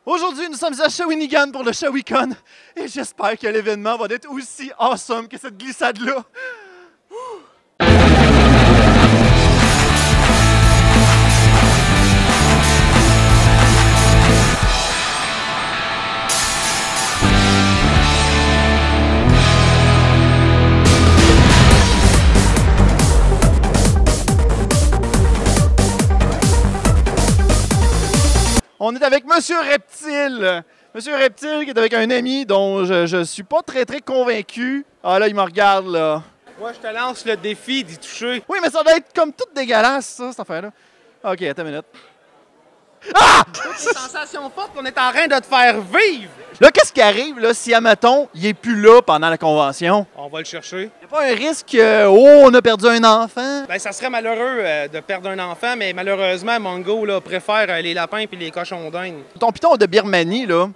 Aujourd'hui, nous sommes à Shawinigan pour le Shawicon et j'espère que l'événement va être aussi awesome que cette glissade-là. On est avec Monsieur Reptile. Monsieur Reptile qui est avec un ami dont je suis pas très convaincu. Ah là, il me regarde là. Moi, je te lance le défi d'y toucher. Oui, mais ça doit être comme tout dégueulasse, ça, cette affaire-là. OK, attends une minute. Ah! C'est une sensation forte qu'on est en train de te faire vivre. Là, qu'est-ce qui arrive là, si, admettons, il est plus là pendant la convention? On va le chercher. Il n'y a pas un risque on a perdu un enfant? Ben, ça serait malheureux de perdre un enfant, mais malheureusement, Mongo là, préfère les lapins et les cochons d'Inde. Ton piton de Birmanie, là,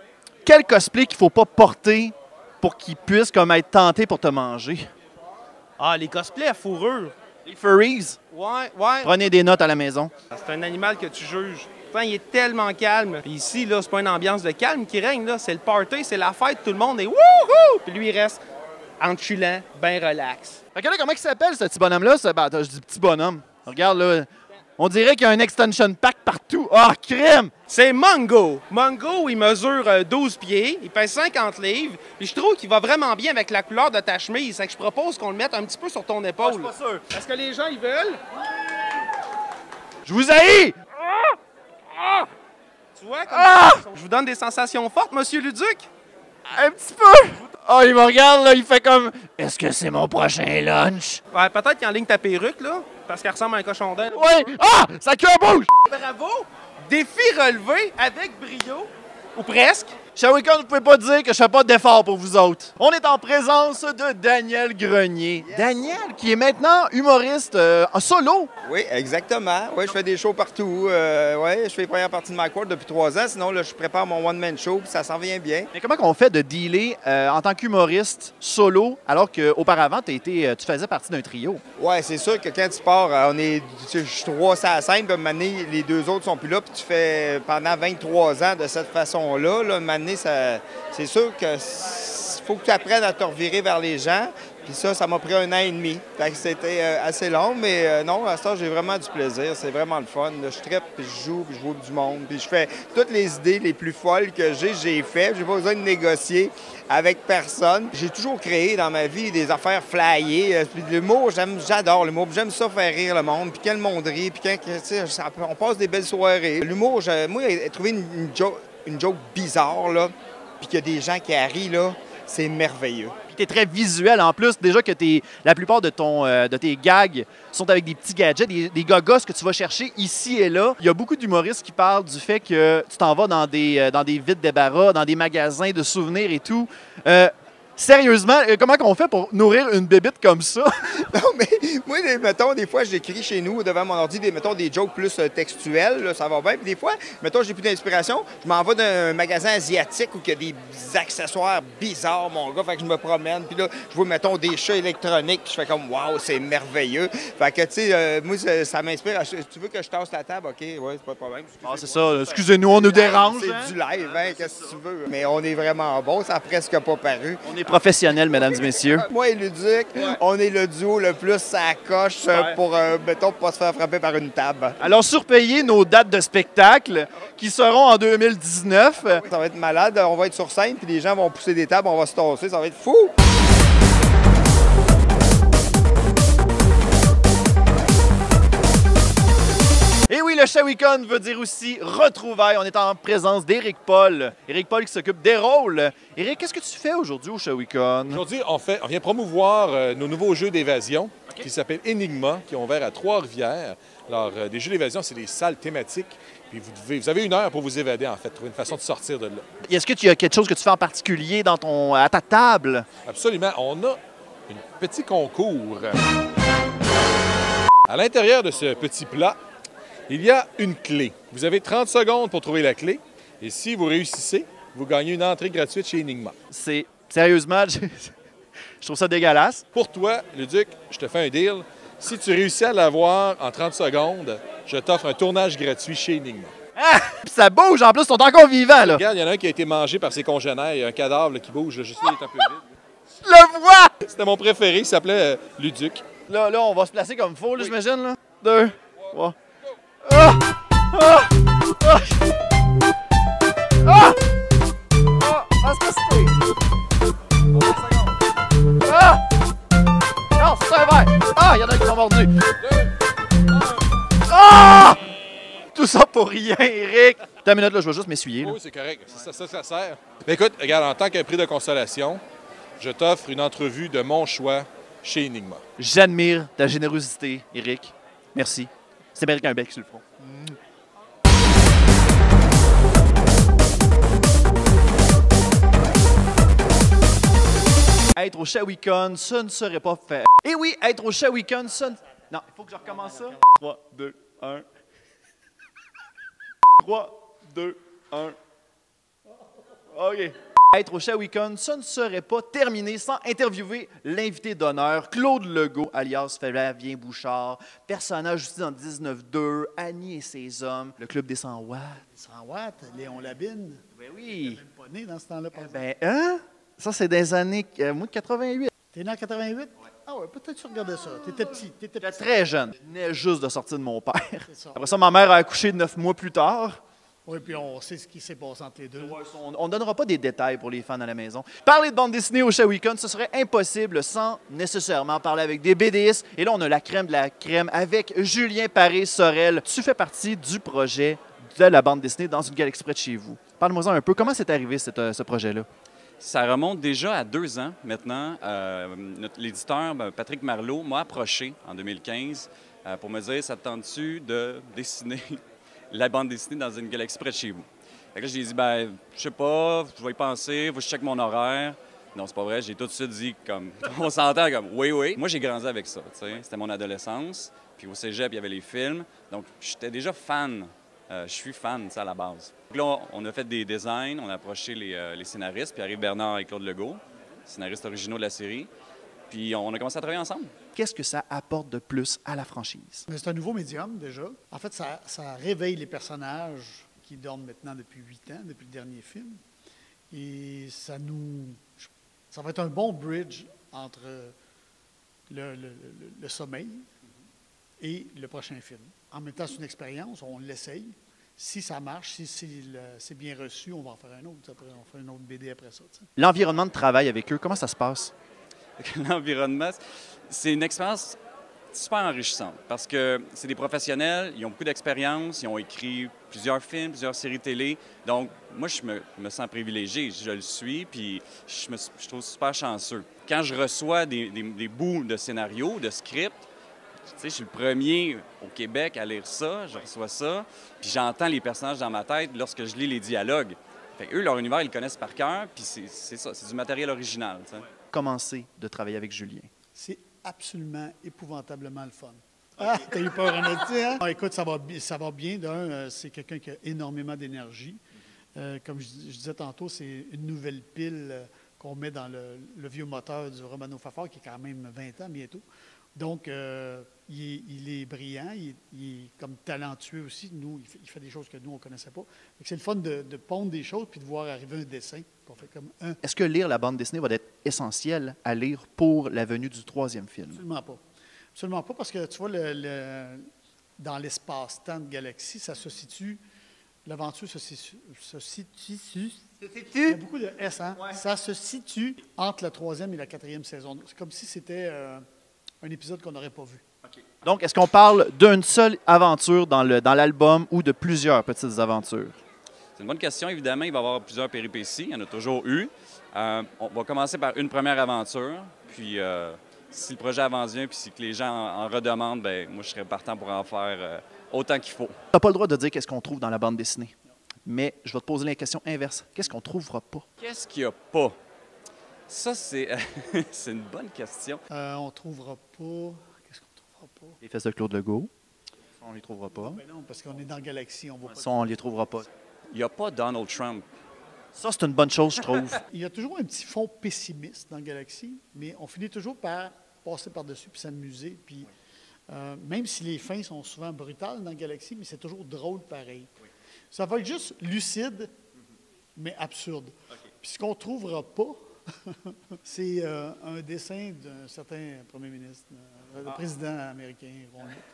quel cosplay qu'il faut pas porter pour qu'il puisse comme être tenté pour te manger? Ah, les cosplays à fourrure. Les furries? Ouais. Prenez des notes à la maison. C'est un animal que tu juges. Pourtant, il est tellement calme. Puis ici, là, c'est pas une ambiance de calme qui règne, là. C'est le party, c'est la fête, tout le monde est wouhou! Puis lui, il reste enchulant, bien relax. Fait que là, comment il s'appelle, ce petit bonhomme-là? Ben, je dis petit bonhomme. Regarde, là. On dirait qu'il y a un extension pack partout. Ah, crème! C'est Mongo. Mongo, il mesure 12 pieds, il pèse 50 livres, puis je trouve qu'il va vraiment bien avec la couleur de ta chemise. C'est que je propose qu'on le mette un petit peu sur ton épaule. Je suis pas sûr. Parce que les gens, ils veulent. Je vous haïs! Tu vois, je vous donne des sensations fortes, Monsieur Luduc. Un petit peu! Ah, il me regarde, là, il fait comme... Est-ce que c'est mon prochain lunch? Ouais, peut-être qu'il enligne ta perruque, là, parce qu'elle ressemble à un cochon d'Inde. Oui! Ah! Ça queue bouge! Bravo! Défi relevé avec brio, ou presque. Shawicon, vous pouvez pas dire que je fais pas d'effort pour vous autres. On est en présence de Daniel Grenier. Yes. Daniel, qui est maintenant humoriste en solo. Oui, exactement. Oui, je fais des shows partout. Oui, je fais la première partie de My Court depuis 3 ans. Sinon, là, je prépare mon one-man show, puis ça s'en vient bien. Mais comment on fait de dealer en tant qu'humoriste solo, alors qu'auparavant, tu faisais partie d'un trio? Oui, c'est sûr que quand tu pars, je suis 3 à la scène, puis à un moment donné, les deux autres sont plus là, puis tu fais pendant 23 ans de cette façon-là. Là, c'est sûr que faut que tu apprennes à te revirer vers les gens. Puis ça m'a pris 1 an et demi. C'était assez long, mais non, à ce temps, j'ai vraiment du plaisir. C'est vraiment le fun. Là, je trippe, puis je joue, puis je vois du monde. Puis je fais toutes les idées les plus folles que j'ai fait. J'ai pas besoin de négocier avec personne. J'ai toujours créé dans ma vie des affaires flyées. Puis l'humour, j'adore l'humour. J'aime ça faire rire le monde. Puis quand le monde rit, puis quand on passe des belles soirées. L'humour, moi, trouver une joke bizarre, là, puis qu'il y a des gens qui rient, là, c'est merveilleux. Puis tu es très visuel en plus. Déjà que la plupart de tes gags sont avec des petits gadgets, des gogos que tu vas chercher ici et là. Il y a beaucoup d'humoristes qui parlent du fait que tu t'en vas dans des vides débarras, dans des magasins de souvenirs et tout. Sérieusement, comment on fait pour nourrir une bébite comme ça? Non, mais moi, mettons, des fois, j'écris chez nous devant mon ordi, des jokes plus textuels, là, ça va bien. Puis des fois, mettons, j'ai plus d'inspiration, je m'en vais dans un magasin asiatique où il y a des accessoires bizarres, mon gars. Fait que je me promène, puis là, je vois, mettons, des chats électroniques, puis je fais comme, waouh, c'est merveilleux. Fait que, tu sais, moi, ça m'inspire. Tu veux que je tasse la table? OK, ouais, c'est pas de problème. Ah, c'est ça. Excusez-nous, on nous dérange. C'est du live, hein, qu'est-ce que tu veux? Mais on est vraiment bon, ça n'a presque pas paru. On est professionnels, mesdames et messieurs. Moi et Luduc, on est le duo le plus à coche pour, mettons, pas se faire frapper par une table. Alors, surveillez nos dates de spectacle qui seront en 2019. Ça va être malade. On va être sur scène, puis les gens vont pousser des tables, on va se tasser. Ça va être fou! Et oui, le Shawicon veut dire aussi retrouvailles. On est en présence d'Éric Paul. Éric Paul qui s'occupe des rôles. Éric, qu'est-ce que tu fais aujourd'hui au Shawicon? Aujourd'hui, on vient promouvoir nos nouveaux jeux d'évasion qui s'appellent Enigma, qui ont ouvert à Trois-Rivières. Alors, des jeux d'évasion, c'est des salles thématiques. Puis vous avez 1 heure pour vous évader, en fait, trouver une façon de sortir de là. Est-ce que tu as quelque chose que tu fais en particulier à ta table? Absolument. On a un petit concours. À l'intérieur de ce petit plat, il y a une clé. Vous avez 30 secondes pour trouver la clé. Et si vous réussissez, vous gagnez une entrée gratuite chez Enigma. Sérieusement, je trouve ça dégueulasse. Pour toi, Luduc, je te fais un deal. Si tu réussis à l'avoir en 30 secondes, je t'offre un tournage gratuit chez Enigma. Ah! Puis ça bouge, en plus, ils sont encore vivants, là. Regarde, il y en a un qui a été mangé par ses congénères. Il y a un cadavre là, qui bouge. Là, juste là, il est un peu vide. Je le vois! C'était mon préféré, il s'appelait Luduc. Là, on va se placer comme faux, là, j'imagine, là. 2, 3. Ah! Ah! Ah! Ah! Ah, c'est pas si pire. Ah! Non, c'est un verre. Ah, il y en a qui sont mordus. Ah! Tout ça pour rien, Eric. T'as une minute, là, je vais juste m'essuyer. là. Oui, c'est correct. C'est ça, ça sert. Mais écoute, regarde, en tant qu'un prix de consolation, je t'offre une entrevue de mon choix chez Enigma. J'admire ta générosité, Eric. Merci. C'est bien qu'un bec sur le front. Être au Shawicon, ça ne serait pas fait. Et oui, être au Shawicon, ça ne... Non, il faut que je recommence ça. 3, 2, 1. 3, 2, 1. OK. Être au Shawicon, ça ne serait pas terminé sans interviewer l'invité d'honneur, Claude Legault, alias Flavien Bouchard, personnage aussi dans 19-2, Annie et ses hommes, le club des 100 watts. 100 watts, Léon Labine. Ben oui. Même pas né dans ce temps-là, par exemple. Ben, hein? Ça, c'est des années, moi, de 88. T'es né en 88? Ouais. Ah ouais, peut-être tu regardais ça. T'étais petit. J'étais très jeune. Je venais juste de sortir de mon père. C'est ça. Après ça, ma mère a accouché 9 mois plus tard. Oui, puis on sait ce qui s'est passé entre les deux. On ne donnera pas des détails pour les fans à la maison. Parler de bande dessinée au Shawicon, ce serait impossible sans nécessairement parler avec des BDistes. Et là, on a la crème de la crème avec Julien Paré-Sorel. Tu fais partie du projet de la bande dessinée dans une galaxie près de chez vous. Parle-moi un peu. Comment c'est arrivé ce projet-là? Ça remonte déjà à 2 ans maintenant. L'éditeur, Patrick Marleau, m'a approché en 2015 pour me dire « Ça te tente-tu de dessiner la bande dessinée dans une galaxie près de chez vous? » Fait que là, j'ai dit « Ben, je sais pas, je vais y penser, faut que je check mon horaire. » Non, c'est pas vrai, j'ai tout de suite dit comme on s'entend comme « Oui, oui. » Moi, j'ai grandi avec ça, tu sais. C'était mon adolescence. Puis au cégep, il y avait les films. Donc, j'étais déjà fan. Je suis fan, ça, à la base. Donc là, on a fait des designs, on a approché les scénaristes, puis arrive Bernard et Claude Legault, scénaristes originaux de la série. Puis on a commencé à travailler ensemble. Qu'est-ce que ça apporte de plus à la franchise? Mais c'est un nouveau médium, déjà. En fait, ça réveille les personnages qui dorment maintenant depuis 8 ans, depuis le dernier film. Et ça va être un bon bridge entre le sommeil et le prochain film. En même temps, c'est une expérience, on l'essaye. Si ça marche, si c'est bien reçu, on va en faire un autre. Après, on fait une autre BD après ça. T'sais. L'environnement de travail avec eux, comment ça se passe? L'environnement, c'est une expérience super enrichissante parce que c'est des professionnels, ils ont beaucoup d'expérience, ils ont écrit plusieurs films, plusieurs séries télé. Donc, moi, je me sens privilégié, je le suis, puis je trouve super chanceux. Quand je reçois des bouts de scénario, de script, tu sais, je suis le premier au Québec à lire ça, je reçois ça, puis j'entends les personnages dans ma tête lorsque je lis les dialogues. Fait eux, leur univers, ils le connaissent par cœur, puis c'est ça, c'est du matériel original. Tu sais. Commencer de travailler avec Julien? C'est absolument épouvantablement le fun. Ah, t'as eu peur, Annette, hein? Ah, écoute, ça va bien. D'un, c'est quelqu'un qui a énormément d'énergie. Comme je disais tantôt, c'est une nouvelle pile qu'on met dans le vieux moteur du Romano Fafard, qui est quand même 20 ans bientôt. Donc, il est brillant, il est comme talentueux aussi. Nous, il fait des choses que nous, on ne connaissait pas. C'est le fun de pondre des choses puis de voir arriver un dessin qu'on fait comme un. Est-ce que lire la bande dessinée va être essentiel à lire pour la venue du 3e film? Absolument pas. Absolument pas, parce que tu vois, dans l'espace-temps de Galaxie, ça se situe. L'aventure se situe. Il y a beaucoup de S, hein? Ouais. Ça se situe entre la 3e et la 4e saison. C'est comme si c'était un épisode qu'on n'aurait pas vu. Okay. Donc, est-ce qu'on parle d'une seule aventure dans l'album ou de plusieurs petites aventures? C'est une bonne question. Évidemment, il va y avoir plusieurs péripéties. Il y en a toujours eu. On va commencer par une première aventure. Puis, si le projet avance bien puis si que les gens en redemandent, bien, moi, je serais partant pour en faire autant qu'il faut. Tu n'as pas le droit de dire qu'est-ce qu'on trouve dans la bande dessinée. Mais je vais te poser la question inverse. Qu'est-ce qu'on ne trouvera pas? Qu'est-ce qu'il n'y a pas? Ça, c'est une bonne question. On ne trouvera pas... Qu'est-ce qu'on ne trouvera pas? Les fesses de Claude Legault. Ça, on ne les trouvera pas. Ben non, parce qu'on est dans Galaxie, on voit pas. Ça, on ne les trouvera pas. Il n'y a pas Donald Trump. Ça, c'est une bonne chose, je trouve. Il y a toujours un petit fond pessimiste dans Galaxie, mais on finit toujours par passer par-dessus puis s'amuser. Puis, même si les fins sont souvent brutales dans Galaxie, mais c'est toujours drôle pareil. Oui. Ça va être juste lucide, mais absurde. Puis ce qu'on ne trouvera pas, c'est un dessin d'un certain premier ministre, le président américain.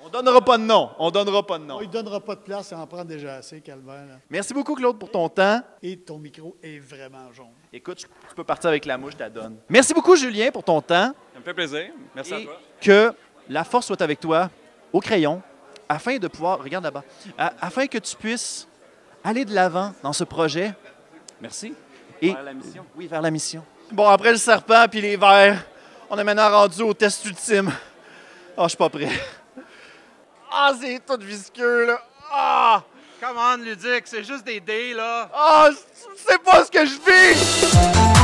On donnera pas de nom. On donnera pas de nom. Il ne donnera pas de place, il en prend déjà assez, Calvaire. Là. Merci beaucoup, Claude, pour ton temps. Et ton micro est vraiment jaune. Écoute, tu peux partir avec la mouche, je te la donne. Merci beaucoup, Julien, pour ton temps. Ça me fait plaisir. Merci à Et toi. que la force soit avec toi au crayon afin de pouvoir, regarde là-bas, afin que tu puisses aller de l'avant dans ce projet. Merci. Et, Vers la mission. Oui, vers la mission. Bon, après le serpent puis les vers, on est maintenant rendu au test ultime. Ah, je suis pas prêt. Ah, c'est tout visqueux, là. Ah! Come on, Ludic, c'est juste des dés, là. Ah, c'est pas ce que je vis!